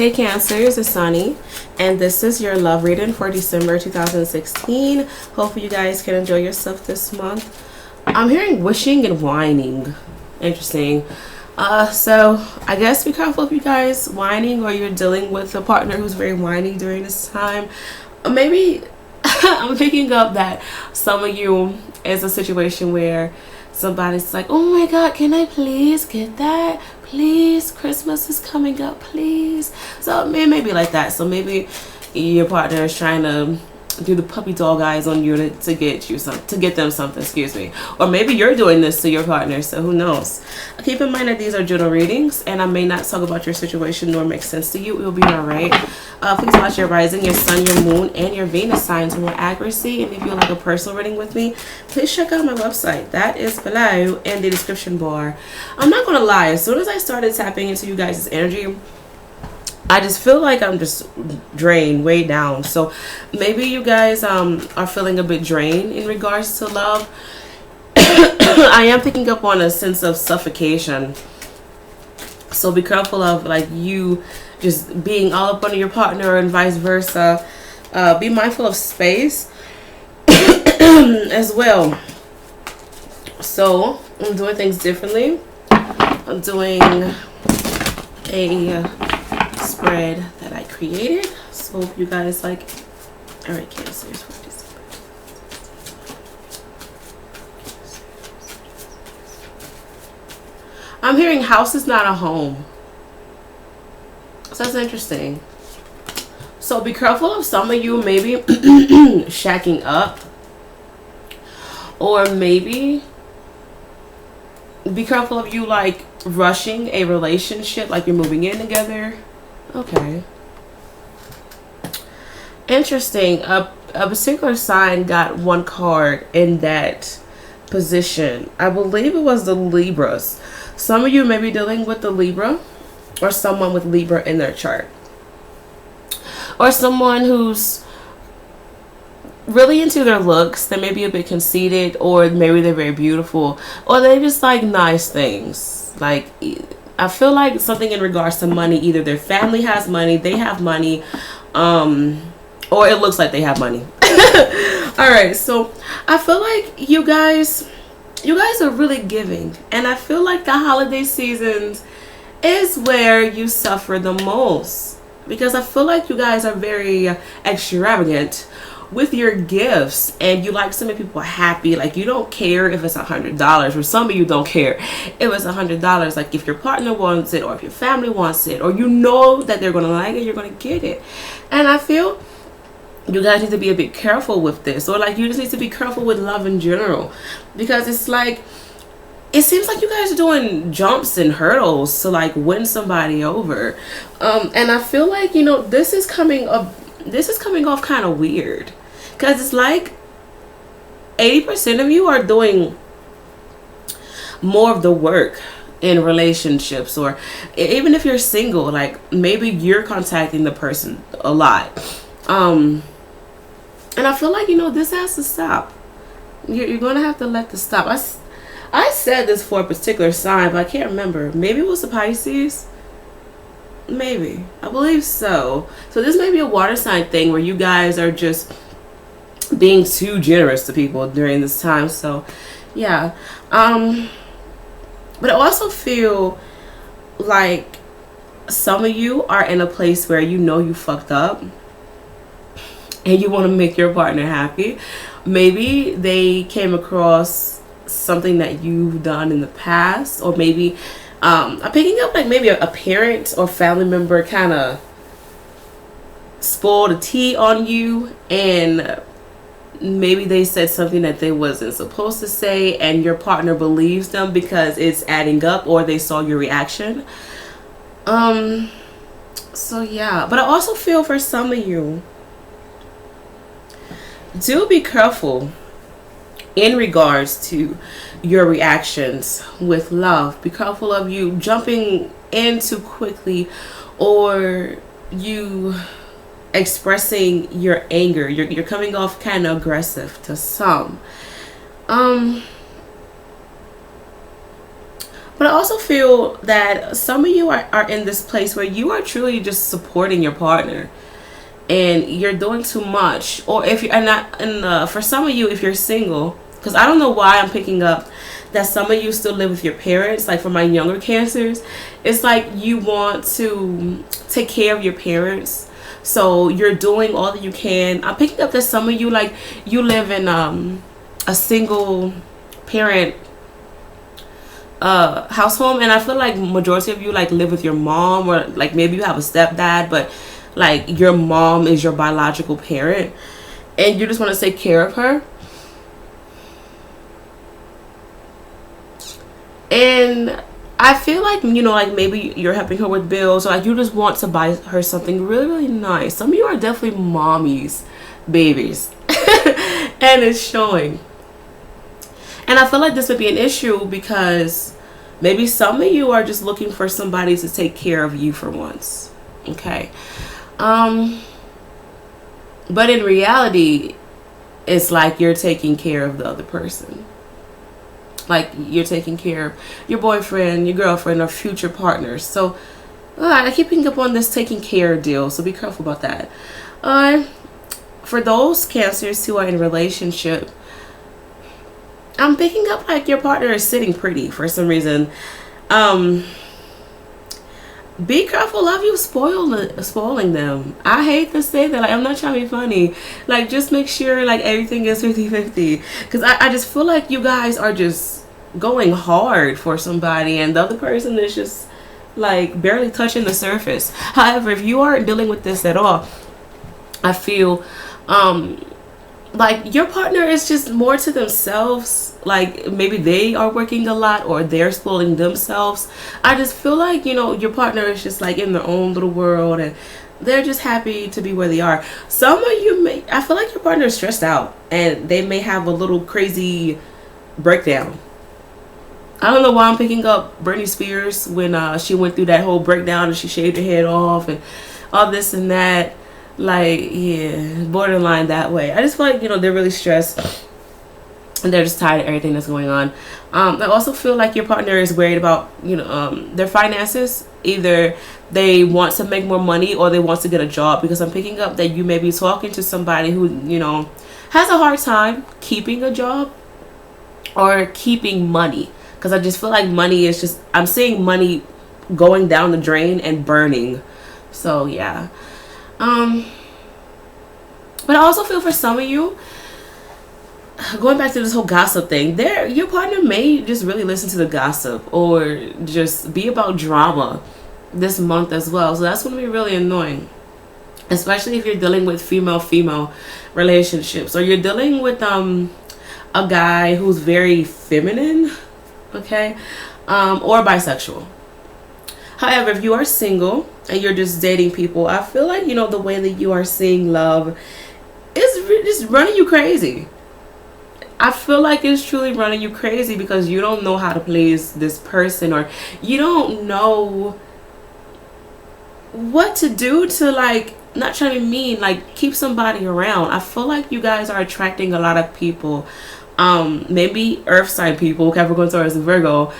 Hey Cancers, it's Sunny, and this is your love reading for December 2016. Hopefully you guys can enjoy yourself this month. I'm hearing wishing and whining. Interesting. So I guess be careful if you guys whining or you're dealing with a partner who's very whiny during this time. Maybe I'm picking up that some of you is a situation where somebody's like, oh my god, can I please get that? Please, Christmas is coming up, please. So it may be like that. So maybe your partner is trying to do the puppy dog eyes on you to get you some, to get them something, excuse me. Or maybe you're doing this to your partner, so who knows. Keep in mind that these are general readings and I may not talk about your situation nor make sense to you. It will be alright. Please watch your rising, your sun, your moon, and your Venus signs for more accuracy. And if you'd like a personal reading with me, please check out my website. That is below in the description bar. I'm not gonna lie, as soon as I started tapping into you guys' energy, I just feel like I'm just drained, way down. So maybe you guys are feeling a bit drained in regards to love. I am picking up on a sense of suffocation. So be careful of like you just being all up under your partner and vice versa. Be mindful of space as well. So I'm doing things differently. I'm doing a spread that I created, so if you guys like. All right, Cancers for December. I'm hearing house is not a home, so that's interesting. So be careful of some of you maybe shacking up, or maybe be careful of you like rushing a relationship, like you're moving in together. Okay. Interesting. A particular sign got one card in that position. I believe it was the Libras. Some of you may be dealing with the Libra or someone with Libra in their chart. Or someone who's really into their looks. They may be a bit conceited, or maybe they're very beautiful, or they just like nice things. Like, I feel like something in regards to money. Either their family has money, they have money, or it looks like they have money. All right, so I feel like you guys are really giving, and I feel like the holiday seasons is where you suffer the most, because I feel like you guys are very extravagant with your gifts, and you like to make people happy. Like, you don't care if it's $100, or some of you don't care if it's $100. Like, if your partner wants it, or if your family wants it, or you know that they're gonna like it, you're gonna get it. And I feel you guys need to be a bit careful with this, or like you just need to be careful with love in general, because it's like it seems like you guys are doing jumps and hurdles to like win somebody over, and I feel like, you know, this is coming off kind of weird, because it's like 80% of you are doing more of the work in relationships, or even if you're single, like maybe you're contacting the person a lot, and I feel like, you know, this has to stop. You're gonna have to let this stop. I said this for a particular sign, but I can't remember. Maybe it was the Pisces. Maybe, I believe so. So this may be a water sign thing where you guys are just being too generous to people during this time. So yeah, but I also feel like some of you are in a place where you know you fucked up and you want to make your partner happy. Maybe they came across something that you've done in the past, or maybe I'm picking up like maybe a parent or family member kind of spoiled the tea on you, and maybe they said something that they wasn't supposed to say, and your partner believes them because it's adding up, or they saw your reaction. So yeah, but I also feel for some of you, do be careful in regards to your reactions with love. Be careful of you jumping in too quickly, or you expressing your anger. You're coming off kind of aggressive to some. But I also feel that some of you are in this place where you are truly just supporting your partner, and you're doing too much. Or if you're and not, and for some of you, if you're single, because I don't know why I'm picking up that some of you still live with your parents. Like for my younger cancers, it's like you want to take care of your parents, so you're doing all that you can. I'm picking up that some of you, like, you live in a single parent household, and I feel like majority of you like live with your mom, or like maybe you have a stepdad, but like your mom is your biological parent, and you just want to take care of her. And I feel like, like maybe you're helping her with bills, or like you just want to buy her something really, really nice. Some of you are definitely mommies, babies, and it's showing. And I feel like this would be an issue because maybe some of you are just looking for somebody to take care of you for once. Okay. But in reality, it's like you're taking care of the other person. Like you're taking care of your boyfriend, your girlfriend, or future partners. So I keep picking up on this taking care deal, so be careful about that. For those cancers who are in a relationship, I'm picking up like your partner is sitting pretty for some reason. Be careful of you spoiling them. I hate to say that. Like, I'm not trying to be funny. Like, just make sure like everything is 50-50. Because I just feel like you guys are just going hard for somebody, and the other person is just like barely touching the surface. However, if you aren't dealing with this at all, I feel like your partner is just more to themselves. Like maybe they are working a lot, or they're spoiling themselves. I just feel like, your partner is just like in their own little world, and they're just happy to be where they are. Some of you I feel like your partner is stressed out, and they may have a little crazy breakdown. I don't know why I'm picking up Britney Spears when she went through that whole breakdown and she shaved her head off and all this and that. Like, yeah, borderline that way. I just feel like, they're really stressed, and they're just tired of everything that's going on. I also feel like your partner is worried about, their finances. Either they want to make more money, or they want to get a job, because I'm picking up that you may be talking to somebody who, has a hard time keeping a job or keeping money. Because I just feel like money is just, I'm seeing money going down the drain and burning. So, yeah. But I also feel for some of you, going back to this whole gossip thing, your partner may just really listen to the gossip, or just be about drama this month as well. So that's going to be really annoying, especially if you're dealing with female relationships, or you're dealing with a guy who's very feminine, okay, or bisexual. However, if you are single and you're just dating people, I feel like, the way that you are seeing love is just running you crazy. I feel like it's truly running you crazy, because you don't know how to please this person, or you don't know what to do to, like, not trying to be mean, like, keep somebody around. I feel like you guys are attracting a lot of people, maybe earth sign people, Capricorn, Taurus, and Virgo,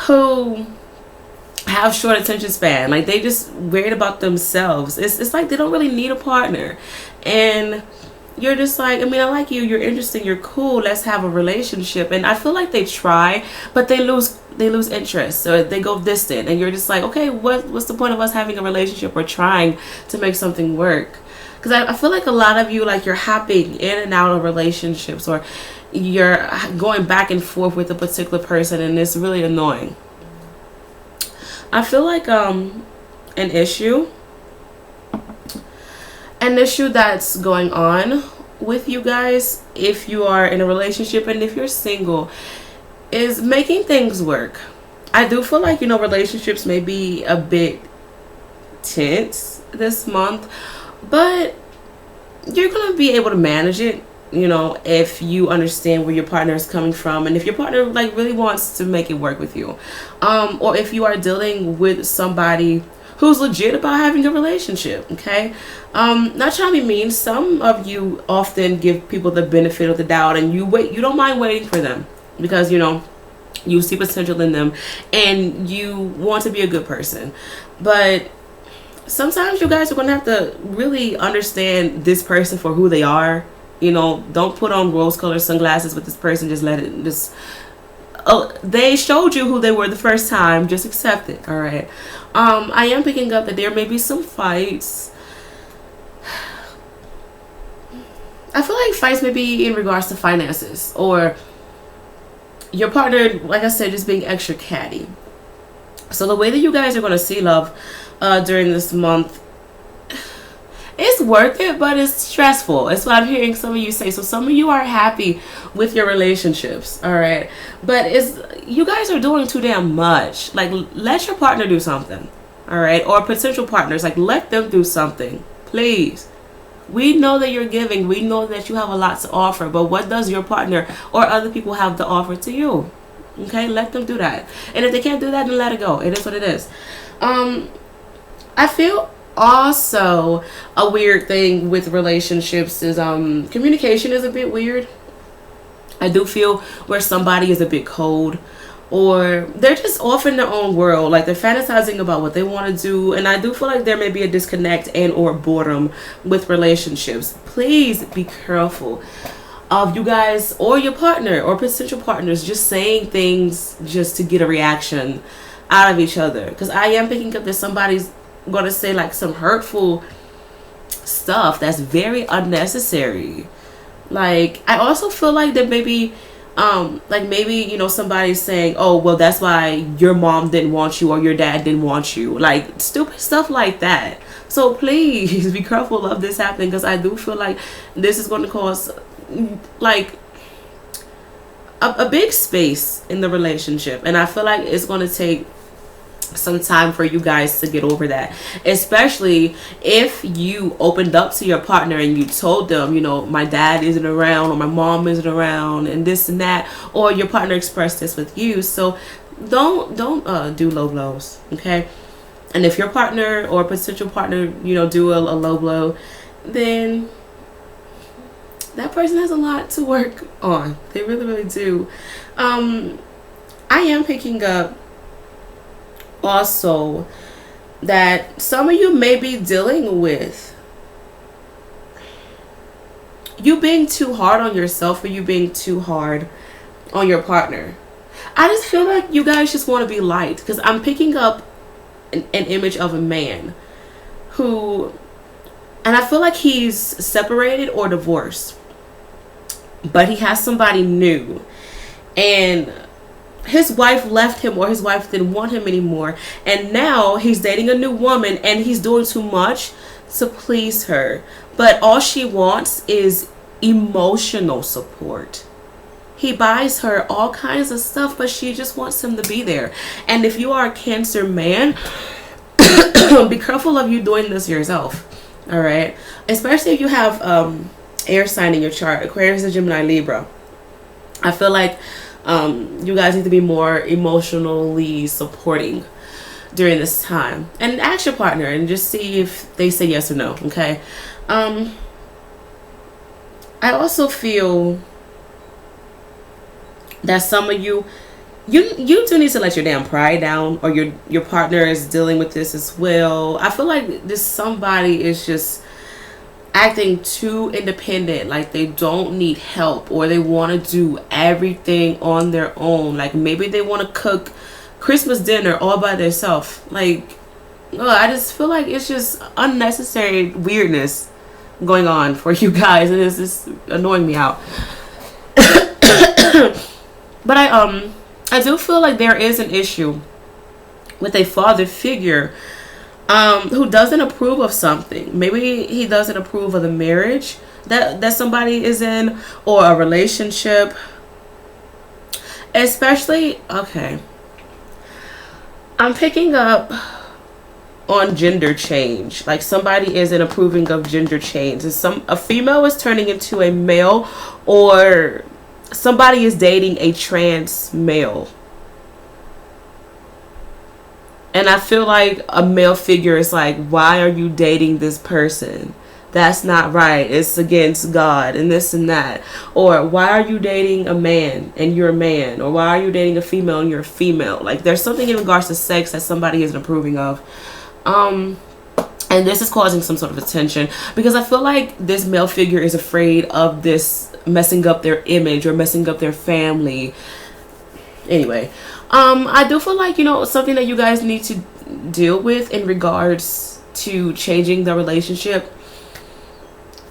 who have short attention span. Like, they just worried about themselves. It's like they don't really need a partner, and you're just like, I like you, you're interesting, you're cool, let's have a relationship. And I feel like they try, but they lose interest, or they go distant, and you're just like, okay, what's the point of us having a relationship or trying to make something work? Because I feel like a lot of you, like, you're hopping in and out of relationships, or you're going back and forth with a particular person, and it's really annoying. I feel like an issue that's going on with you guys, if you are in a relationship and if you're single, is making things work. I do feel like, relationships may be a bit tense this month, but you're going to be able to manage it, if you understand where your partner is coming from, and if your partner, like, really wants to make it work with you, or if you are dealing with somebody who's legit about having a relationship. Okay, not trying to be mean. Some of you often give people the benefit of the doubt, and you don't mind waiting for them, because You see potential in them, and you want to be a good person. But sometimes you guys are going to have to really understand this person for who they are. You know, don't put on rose colored sunglasses with this person. Just let it just, oh, they showed you who they were the first time. Just accept it. All right. I am picking up that there may be some fights. I feel like fights may be in regards to finances, or your partner, like I said, just being extra catty. So the way that you guys are going to see love during this month, it's worth it, but it's stressful. It's what I'm hearing some of you say. So some of you are happy with your relationships, all right? But you guys are doing too damn much. Like, let your partner do something, all right? Or potential partners, like, let them do something, please. We know that you're giving. We know that you have a lot to offer. But what does your partner or other people have to offer to you? Okay, let them do that. And if they can't do that, then let it go. It is what it is. I feel also a weird thing with relationships is communication is a bit weird. I do feel where somebody is a bit cold, or they're just off in their own world, like they're fantasizing about what they want to do. And I do feel like there may be a disconnect and or boredom with relationships. Please be careful of you guys or your partner or potential partners just saying things just to get a reaction out of each other, because I am picking up that somebody's gonna say like some hurtful stuff that's very unnecessary. Like, I also feel like that maybe maybe, you know, somebody's saying, oh, well, that's why your mom didn't want you or your dad didn't want you, like stupid stuff like that. So please be careful of this happening, because I do feel like this is going to cause like a big space in the relationship, and I feel like it's going to take some time for you guys to get over that, especially if you opened up to your partner and you told them, you know, my dad isn't around or my mom isn't around and this and that, or your partner expressed this with you. So don't do low blows, okay? And if your partner or potential partner, you know, do a low blow, then that person has a lot to work on. They really, really do. I am picking up also that some of you may be dealing with you being too hard on yourself, or you being too hard on your partner. I just feel like you guys just want to be light, because I'm picking up an image of a man who, and I feel like he's separated or divorced, but he has somebody new, and his wife left him, or his wife didn't want him anymore, and now he's dating a new woman, and he's doing too much to please her, but all she wants is emotional support. He buys her all kinds of stuff, but she just wants him to be there. And if you are a Cancer man, be careful of you doing this yourself, all right? Especially if you have air sign in your chart, Aquarius and Gemini, Libra. I feel like you guys need to be more emotionally supporting during this time, and ask your partner and just see if they say yes or no, okay? I also feel that some of you do need to let your damn pride down, or your partner is dealing with this as well. I feel like this somebody is just acting too independent, like they don't need help, or they want to do everything on their own. Like maybe they want to cook Christmas dinner all by themselves. Like, I just feel like it's just unnecessary weirdness going on for you guys, and it's just annoying me out. But I do feel like there is an issue with a father figure who doesn't approve of something. Maybe he doesn't approve of the marriage that somebody is in, or a relationship. Especially, okay, I'm picking up on gender change. Like somebody isn't approving of gender change. A female is turning into a male, or somebody is dating a trans male. And I feel like a male figure is like, why are you dating this person that's not right, it's against God and this and that. Or why are you dating a man and you're a man? Or why are you dating a female and you're a female? Like, there's something in regards to sex that somebody isn't approving of. And this is causing some sort of attention because I feel like this male figure is afraid of this messing up their image or messing up their family. Anyway, I do feel like, something that you guys need to deal with in regards to changing the relationship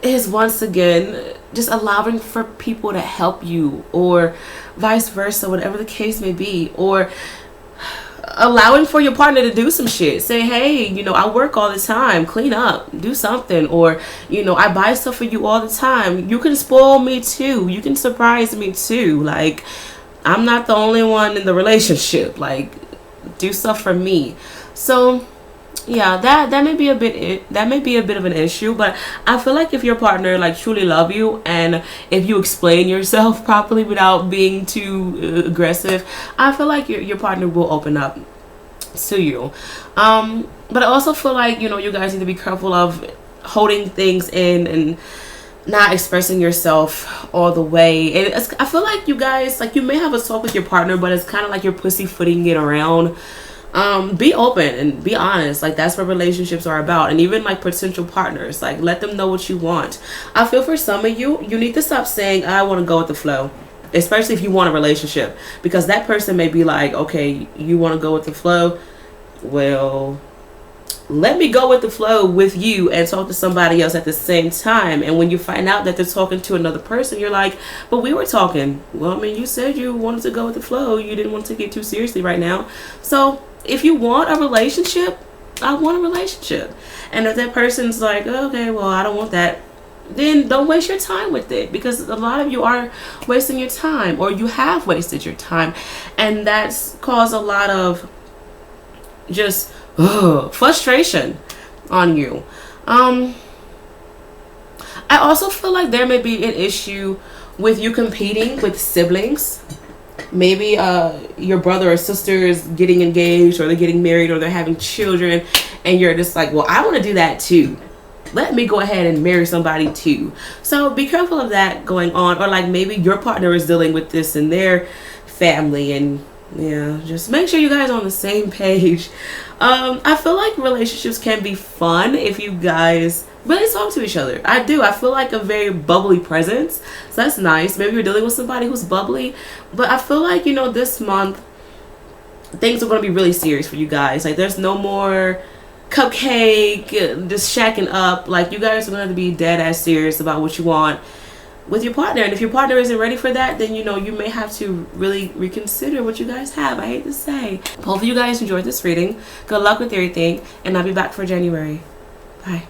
is, once again, just allowing for people to help you, or vice versa, whatever the case may be, or allowing for your partner to do some shit. Say, hey, I work all the time, clean up, do something. Or, I buy stuff for you all the time, you can spoil me too, you can surprise me too. Like, I'm not the only one in the relationship. Like, do stuff for me. So yeah, that may be a bit of an issue, but I feel like if your partner like truly love you, and if you explain yourself properly without being too aggressive, I feel like your partner will open up to you. But I also feel like, you guys need to be careful of holding things in and not expressing yourself all the way. And I feel like you guys, like, you may have a talk with your partner, but it's kind of like you're pussyfooting it around. Be open and be honest. Like, that's what relationships are about. And even like potential partners, like, let them know what you want. I feel for some of you need to stop saying, I want to go with the flow, especially if you want a relationship, because that person may be like, okay, you want to go with the flow, well, let me go with the flow with you and talk to somebody else at the same time. And when you find out that they're talking to another person, you're like, but we were talking. Well, I mean, you said you wanted to go with the flow, you didn't want to take it too seriously right now. So if you want a relationship, I want a relationship. And if that person's like, okay, well, I don't want that, then don't waste your time with it, because a lot of you are wasting your time, or you have wasted your time, and that's caused a lot of just frustration on you. I also feel like there may be an issue with you competing with siblings. Maybe your brother or sister is getting engaged, or they're getting married, or they're having children, and you're just like, well, I want to do that too, let me go ahead and marry somebody too. So be careful of that going on. Or like, maybe your partner is dealing with this in their family, and yeah, just make sure you guys are on the same page. I feel like relationships can be fun if you guys really talk to each other. I feel like a very bubbly presence, so that's nice. Maybe you're dealing with somebody who's bubbly, but I feel like, this month things are going to be really serious for you guys. Like, there's no more cupcake, just shacking up. Like, you guys are going to have to be dead ass serious about what you want with your partner. And if your partner isn't ready for that, then you may have to really reconsider what you guys have. I hate to say. Hopefully you guys enjoyed this reading. Good luck with everything, and I'll be back for January. Bye.